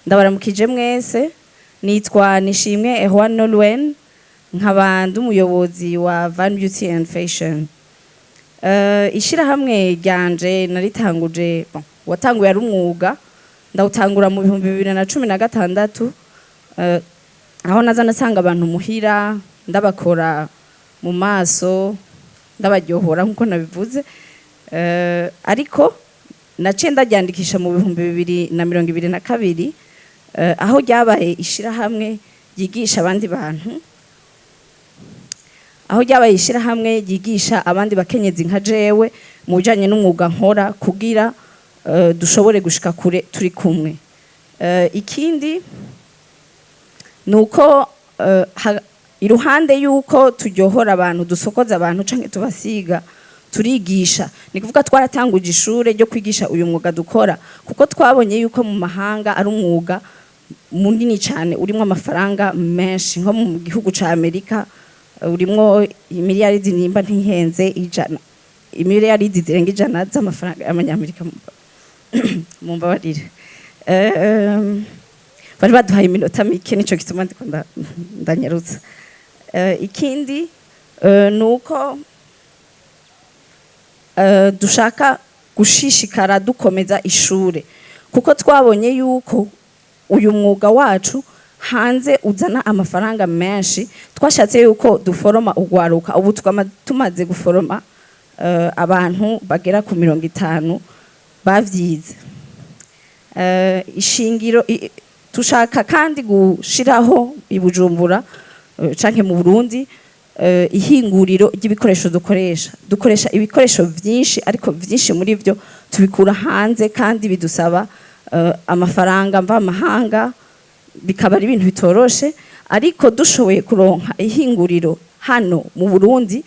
Ndabaramukije mwese, nitwa Nishimwe Erwan Nolwen, nkaba ndi umuyobozi wa Van Beauty and Fashion. Ishirahamwe ryanje naritanguje, watanguye ari umwuga, ndawutangura mu 2016, aho naza nasanga abantu muhira, ndabakora mu maso, ndabaryohora nkuko nabivuze, ariko naciye ndaryandikisha mu 2022, aho ryabaye ishirahamwe ryigisha abandi bantu, aho ryabaye ishirahamwe ryigisha abandi bakenyezi nka jewe mu bijanye n'umwuga nkora kugira dushobore gushika kure turi kumwe. Ikindi nuko iruhande yuko turyohora abantu, dusokoza abantu canke tubasiga, turigisha. Ni kuvuga twaratanguje ishure ryo kwigisha uyu mwuga dukora, kuko twabonye yuko mu mahanga ari umwuga munini cyane urimo amafaranga menshi. Nko mu gihugu ca Amerika urimo imiliyaridi nimba ntihenze imiliyaridi zirenga 100 z'amafaranga y'amanyamerika. Mumbabarire, bari baduhaye iminota mike, nico gituma ndiko ndanyarutsa. Ikindi nuko dushaka gushishikara dukomeza ishure, kuko twabonye yuko uyu mwuga wacu hanze uzana amafaranga menshi. Twashatse yuko duforoma ugwaruka, ubu tumaze guforoma abantu bagera ku 50 bavyize. Ishingiro tushaka kandi gushiraho ibujumbura canke mu Burundi ihinguriro ry'ibikoresho dukoresha ibikoresho vyinshi, ariko vyinshi muri byo tubikura hanze kandi bidusaba amafaranga mva mahanga, bikaba ari ibintu bitoroshe. Ariko dushoboye kuronka ihinguriro hano mu Burundi,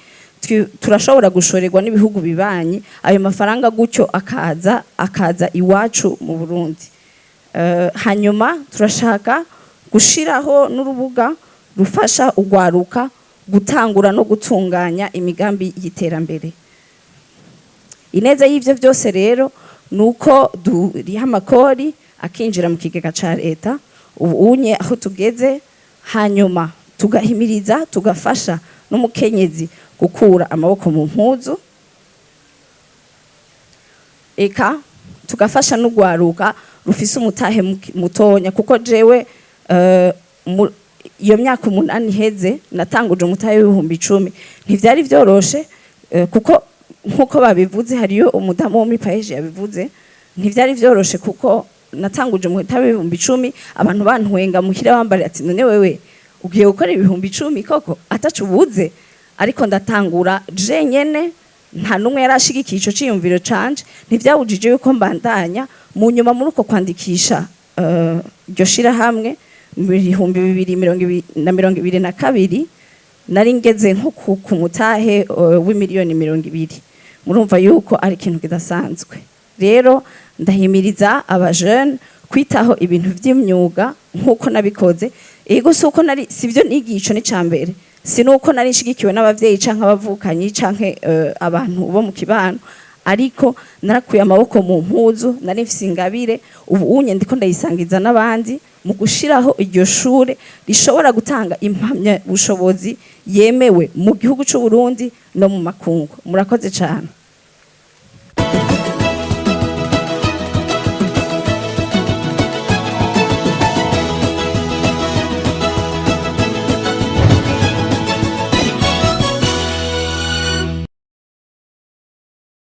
turashobora gushorerwa n'ibihugu bibanyi, ayo mafaranga gutyo akaza iwacu mu Burundi. Hanyuma turashaka gushiraho n'urubuga rufasha ugwaruka gutangura no gutunganya imigambi y'iterambere. Ineza y'ivyo byose rero nuko duriha amakori akinjira mu kigega ca leta, ubunye aho tugeze, hanyuma tugahimiriza, tugafasha n'umukenyezi gukura amaboko mu mpuzu, eka tugafasha n'ugwaruka rufise umutahe mutonya, kuko jewe iyo myaka 8 iheze natanguje umutahe w'10,000. Ntivyari vyoroshe, kuko nkuko babivuze, hariyo umudamu wo muri paeje yabivuze, ntivyari vyoroshe kuko natanguje umutahe w'10,000, abantu bantwenga muhira bambare ati none wewe ugiye gukora 10,000 koko atacu buze. Ariko ndatangura je nyene, nta numwe yarashigikiye ico ciyumviro canje, ntivyabujije yuko mbandanya. Mu nyuma muri uko kwandikisha ryo shirahamwe mu 2022 nari ngeze nko ku mutahe w'imiliyoni 200. Murumva yuko ari ikintu kidasanzwe. Rero ndahimiriza abajeune kwitaho ibintu vy'imyuga nkuko nabikoze. Ego suko nari sivyo nigico ni cambere, sinuko nari nshigikiwe n'abavyeyi canke abavukanyi canke abantu bo mu kibano, ariko narakuye amaboko mu mpuzu, nari mfise ingabire. Ubu unye ndiko ndayisangiza n'abandi mu gushiraho iryo shure rishobora gutanga impamya bushobozi yemewe mu gihugu c'u Burundi no mu makungu. Murakoze cyane.